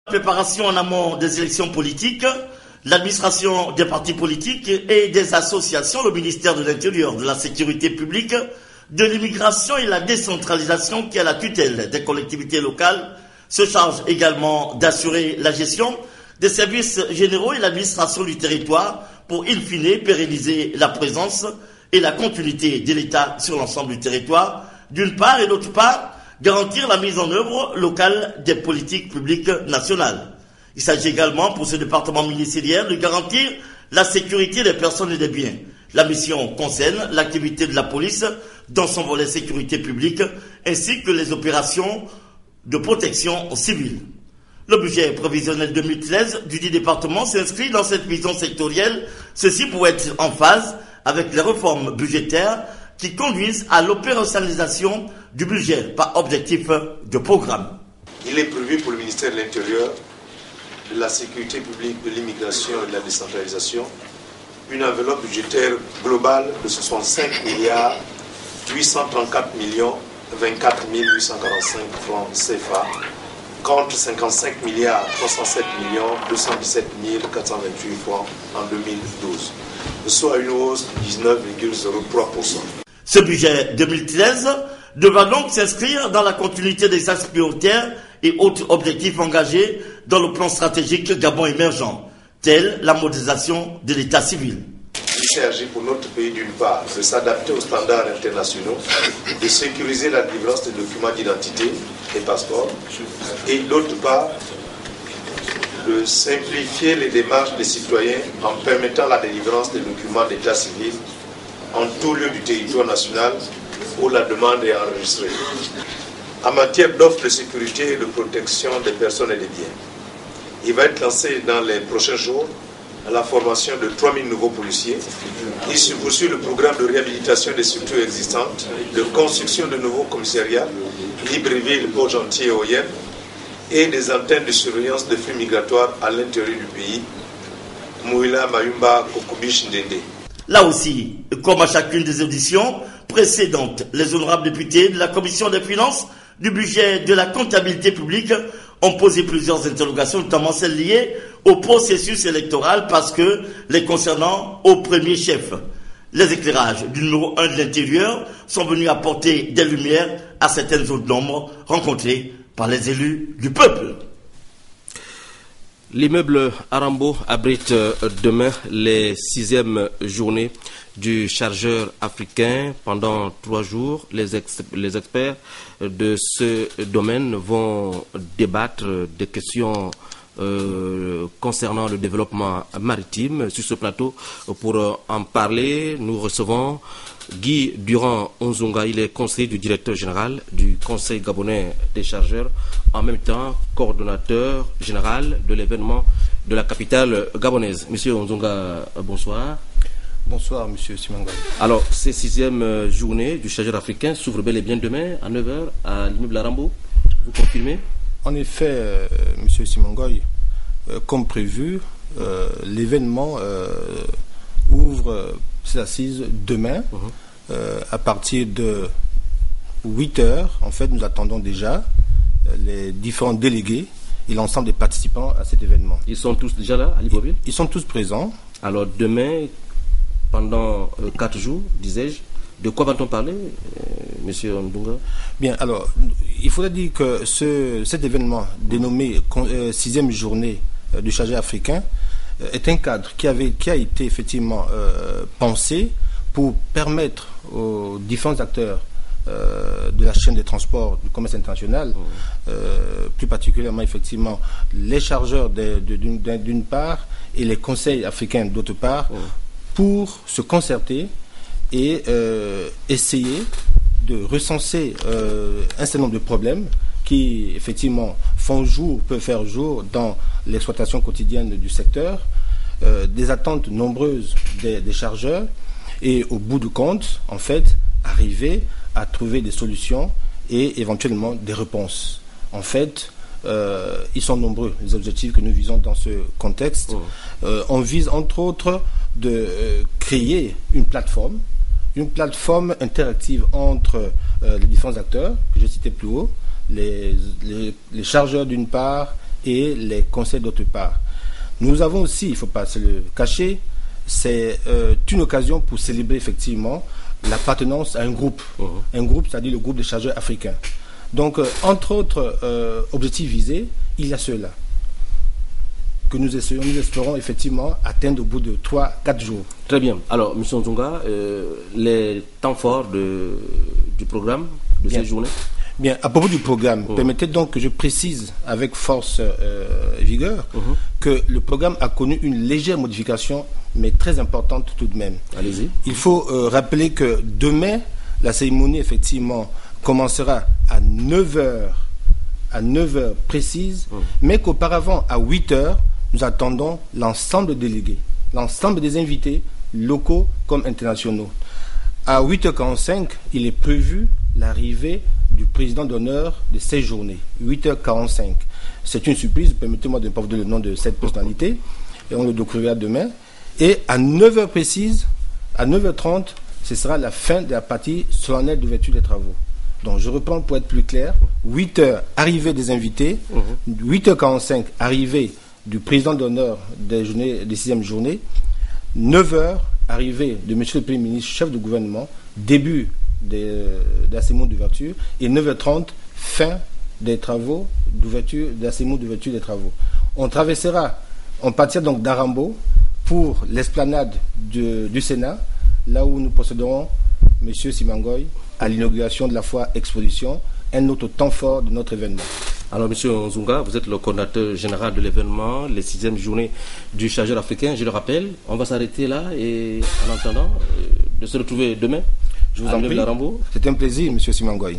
Préparation en amont des élections politiques, l'administration des partis politiques et des associations, le ministère de l'Intérieur, de la Sécurité publique, de l'immigration et la décentralisation qui est à la tutelle des collectivités locales, se charge également d'assurer la gestion des services généraux et l'administration du territoire pour, in fine, pérenniser la présence et la continuité de l'État sur l'ensemble du territoire, d'une part, et d'autre part, garantir la mise en œuvre locale des politiques publiques nationales. Il s'agit également pour ce département ministériel de garantir la sécurité des personnes et des biens. La mission concerne l'activité de la police dans son volet sécurité publique ainsi que les opérations de protection civile. Le budget prévisionnel 2013 du dit département s'inscrit dans cette vision sectorielle, ceci pour être en phase avec les réformes budgétaires qui conduisent à l'opérationnalisation du budget par objectif de programme. Il est prévu pour le ministère de l'Intérieur, de la Sécurité publique, de l'immigration et de la décentralisation une enveloppe budgétaire globale de 65 milliards 834 millions 24 845 francs CFA contre 55 milliards 307 millions 217 428 francs en 2012, soit une hausse de 19,03%. Ce budget 2013 devra donc s'inscrire dans la continuité des axes prioritaires et autres objectifs engagés dans le plan stratégique Gabon émergent, tels la modernisation de l'état civil. Il s'agit pour notre pays d'une part de s'adapter aux standards internationaux, de sécuriser la délivrance des documents d'identité et passeports, et d'autre part de simplifier les démarches des citoyens en permettant la délivrance des documents d'état civil en tout lieu du territoire national où la demande est enregistrée. En matière d'offres de sécurité et de protection des personnes et des biens, il va être lancé dans les prochains jours la formation de 3000 nouveaux policiers. Il se poursuit le programme de réhabilitation des structures existantes, de construction de nouveaux commissariats, Libreville, Port-Gentil et Oyem, et des antennes de surveillance de flux migratoires à l'intérieur du pays, Mouila, Mayumba, Kokubich, Ndende. Là aussi, comme à chacune des auditions précédentes, les honorables députés de la Commission des finances, du budget de la comptabilité publique ont posé plusieurs interrogations, notamment celles liées au processus électoral parce que les concernant au premier chef. Les éclairages du numéro 1 de l'intérieur sont venus apporter des lumières à certaines zones d'ombre rencontrées par les élus du peuple. L'immeuble Arambo abrite demain les 6e journées du chargeur africain. Pendant 3 jours, les experts de ce domaine vont débattre des questions concernant le développement maritime. Sur ce plateau, pour en parler, nous recevons Guy Durand Onzunga. Il est conseiller du directeur général du Conseil gabonais des chargeurs, en même temps coordonnateur général de l'événement de la capitale gabonaise. Monsieur Onzunga, bonsoir. Bonsoir, monsieur Simangoy. Alors, ces 6e journées du chargeur africain s'ouvrent bel et bien demain à 9h à l'immeuble Arambo. Vous confirmez? En effet, monsieur Simangoy, comme prévu, l'événement ouvre ses assises demain à partir de 8h. En fait, nous attendons déjà les différents délégués et l'ensemble des participants à cet événement. Ils sont tous déjà là à Libreville? Ils sont tous présents. Alors demain, pendant 4 jours, disais-je, de quoi va-t-on parler, monsieur Ndunga? Bien, alors, il faudrait dire que cet événement dénommé 6e journée du chargeur africain est un cadre qui a été effectivement pensé pour permettre aux différents acteurs de la chaîne des transports du commerce international, plus particulièrement effectivement les chargeurs d'une part et les conseils africains d'autre part, pour se concerter et essayer de recenser un certain nombre de problèmes qui effectivement peuvent faire jour dans l'exploitation quotidienne du secteur, des attentes nombreuses des chargeurs, et au bout du compte, en fait, arriver à trouver des solutions et éventuellement des réponses. En fait, ils sont nombreux, les objectifs que nous visons dans ce contexte. On vise entre autres de créer une plateforme interactive entre les différents acteurs que j'ai cités plus haut, les chargeurs d'une part et les conseils d'autre part. Nous avons aussi, il ne faut pas se le cacher, c'est une occasion pour célébrer effectivement l'appartenance à un groupe. Un groupe, c'est-à-dire le groupe des chargeurs africains. Donc, entre autres objectifs visés, il y a ceux-là que nous espérons effectivement atteindre au bout de 3-4 jours. Très bien. Alors, M. Nzunga, les temps forts du programme de cette journée? Bien, à propos du programme, permettez donc que je précise avec force et vigueur que le programme a connu une légère modification, mais très importante tout de même. Allez-y. Il faut rappeler que demain, la cérémonie, effectivement, commencera à 9h précise, mais qu'auparavant, à 8h, nous attendons l'ensemble des délégués, l'ensemble des invités, locaux comme internationaux. À 8h45, il est prévu l'arrivée du président d'honneur de cette journée, 8h45. C'est une surprise, permettez-moi de ne pas vous donner le nom de cette personnalité, et on le découvrira demain. Et à 9h précise, à 9h30, ce sera la fin de la partie solennelle d'ouverture des travaux. Donc je reprends pour être plus clair, 8h, arrivée des invités, 8h45, arrivée du président d'honneur des 6e journées, 9h, arrivée de M. le Premier ministre, chef de gouvernement, début de la cérémonie d'ouverture, et 9h30, fin des travaux d'ouverture, de la cérémonie d'ouverture des travaux. On partira donc d'Arambo pour l'esplanade du Sénat, là où nous procéderons, M. Simangoy, à l'inauguration de la foire exposition, un autre temps fort de notre événement. Alors, M. Nzunga, vous êtes le coordinateur général de l'événement, les 6e journées du chargeur africain. Je le rappelle, on va s'arrêter là et en attendant de se retrouver demain. Je vous en prie. C'est un plaisir, M. Simangoy.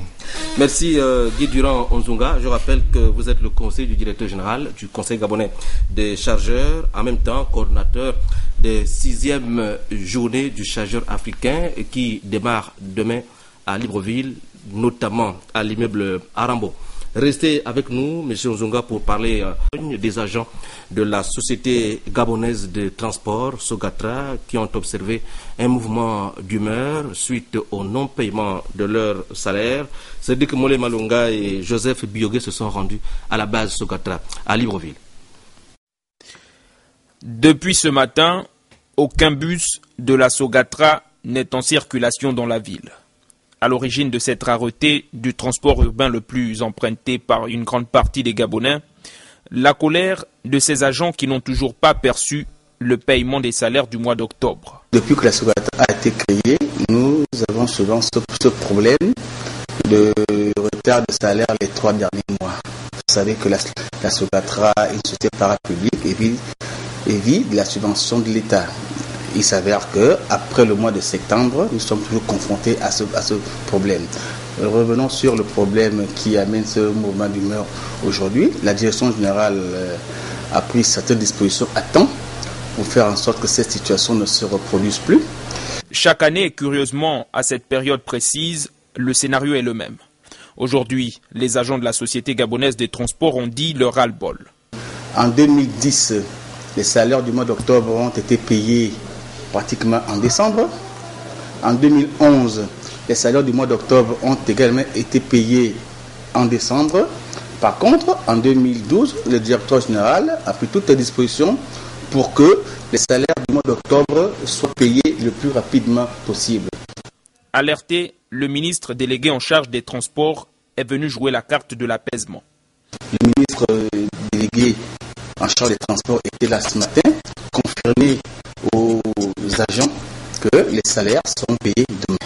Merci Guy Durand Nzunga. Je rappelle que vous êtes le conseiller du directeur général du Conseil gabonais des chargeurs, en même temps coordinateur des 6e journées du chargeur africain qui démarre demain à Libreville, notamment à l'immeuble Arambo. Restez avec nous, M. Nzunga, pour parler des agents de la Société gabonaise de transport, Sogatra, qui ont observé un mouvement d'humeur suite au non-paiement de leur salaire. C'est-à-dire que Mole Malunga et Joseph Biogué se sont rendus à la base Sogatra, à Libreville. Depuis ce matin, aucun bus de la Sogatra n'est en circulation dans la ville. À l'origine de cette rareté du transport urbain le plus emprunté par une grande partie des Gabonais, la colère de ces agents qui n'ont toujours pas perçu le paiement des salaires du mois d'octobre. Depuis que la Sogatra a été créée, nous avons souvent ce problème de retard de salaire les 3 derniers mois. Vous savez que la Sogatra est une société parapublique et vit de la subvention de l'État. Il s'avère qu'après le mois de septembre, nous sommes toujours confrontés à ce problème. Revenons sur le problème qui amène ce mouvement d'humeur aujourd'hui. La direction générale a pris certaines dispositions à temps pour faire en sorte que cette situation ne se reproduise plus. Chaque année, curieusement, à cette période précise, le scénario est le même. Aujourd'hui, les agents de la Société gabonaise des transports ont dit leur ras-le-bol. En 2010, les salaires du mois d'octobre ont été payés pratiquement en décembre. En 2011, les salaires du mois d'octobre ont également été payés en décembre. Par contre, en 2012, le directeur général a pris toutes les dispositions pour que les salaires du mois d'octobre soient payés le plus rapidement possible. Alerté, le ministre délégué en charge des transports est venu jouer la carte de l'apaisement. Le ministre délégué en charge des transports était là ce matin, confirmé aux agents que les salaires seront payés demain.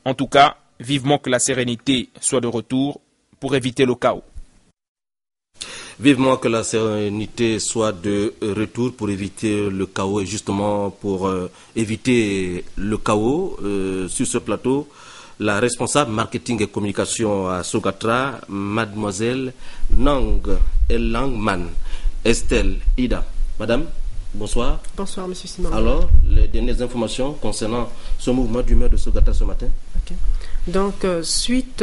En tout cas, vivement que la sérénité soit de retour pour éviter le chaos. Vivement que la sérénité soit de retour pour éviter le chaos. Et justement, pour éviter le chaos, sur ce plateau, la responsable marketing et communication à Sogatra, mademoiselle Nang Elangman, Estelle Ida. Madame, bonsoir. Bonsoir, monsieur Simon. Alors, les dernières informations concernant ce mouvement d'humeur de Sogatra ce matin. Okay. Donc, suite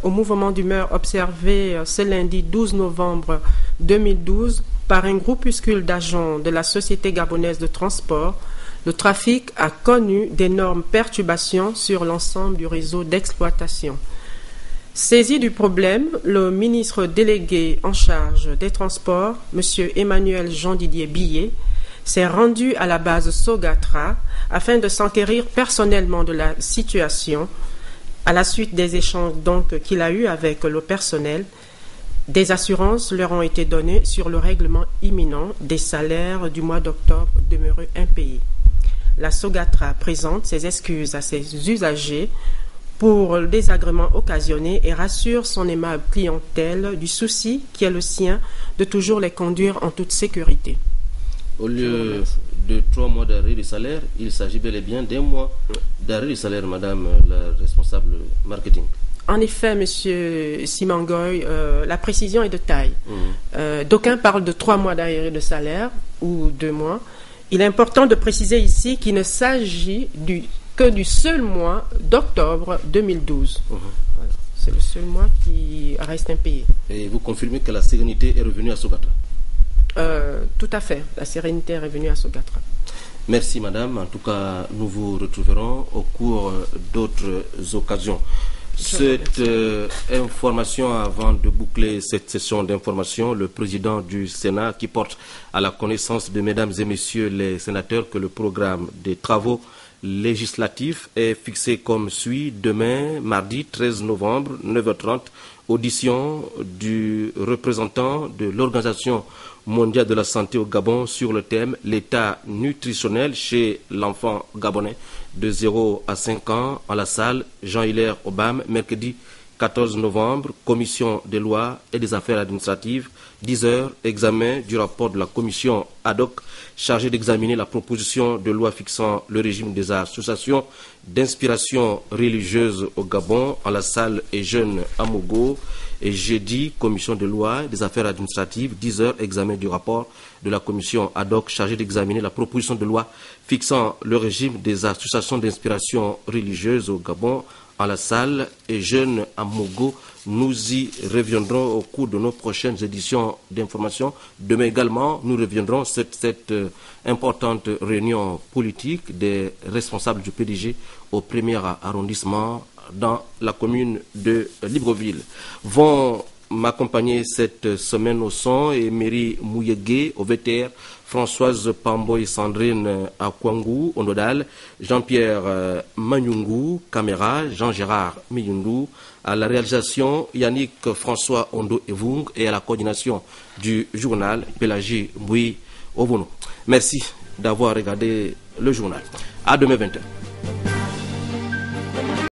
au mouvement d'humeur observé ce lundi 12 novembre 2012 par un groupuscule d'agents de la Société gabonaise de transport, le trafic a connu d'énormes perturbations sur l'ensemble du réseau d'exploitation. Saisi du problème, le ministre délégué en charge des Transports, M. Emmanuel Jean-Didier Billet, s'est rendu à la base Sogatra afin de s'enquérir personnellement de la situation. À la suite des échanges qu'il a eus avec le personnel, des assurances leur ont été données sur le règlement imminent des salaires du mois d'octobre demeurés impayés. La Sogatra présente ses excuses à ses usagers pour le désagrément occasionné et rassure son aimable clientèle du souci qui est le sien de toujours les conduire en toute sécurité. Au lieu de 3 mois d'arrêt de salaire, il s'agit bel et bien d'1 mois d'arrêt de salaire, madame la responsable marketing. En effet, monsieur Simangoy, la précision est de taille. D'aucuns parlent de 3 mois d'arrêt de salaire ou 2 mois. Il est important de préciser ici qu'il ne s'agit que du seul mois d'octobre 2012. Voilà. C'est le seul mois qui reste impayé. Et vous confirmez que la sérénité est revenue à Sogatra? Tout à fait. La sérénité est revenue à Sogatra. Merci madame. En tout cas, nous vous retrouverons au cours d'autres occasions. Cette information, avant de boucler cette session d'information, le président du Sénat qui porte à la connaissance de mesdames et messieurs les sénateurs que le programme des travaux législatifs est fixé comme suit. Demain, mardi 13 novembre, 9h30, audition du représentant de l'Organisation mondiale de la santé au Gabon sur le thème « L'état nutritionnel chez l'enfant gabonais de 0 à 5 ans » à la salle Jean-Hilaire Obam, mercredi 14 novembre, commission des lois et des affaires administratives, 10h, examen du rapport de la commission ad hoc chargée d'examiner la proposition de loi fixant le régime des associations d'inspiration religieuse au Gabon à la salle et jeunes à Mogo. Et jeudi, commission de loi et des affaires administratives, 10h, examen du rapport de la commission ad hoc chargée d'examiner la proposition de loi fixant le régime des associations d'inspiration religieuse au Gabon à la salle et jeunes à Mogo. Nous y reviendrons au cours de nos prochaines éditions d'information. Demain également, nous reviendrons sur cette importante réunion politique des responsables du PDG au premier arrondissement dans la commune de Libreville. Vont m'accompagner cette semaine au son et Mary Mouyegé au VTR, Françoise Pamboy Sandrine à Kwangou, au Nodal, Jean-Pierre Manyungu, caméra, Jean-Gérard Miyundu, à la réalisation Yannick François Ondo Evung et à la coordination du journal Pélagie Mboui Ovono. Merci d'avoir regardé le journal. À demain 20h.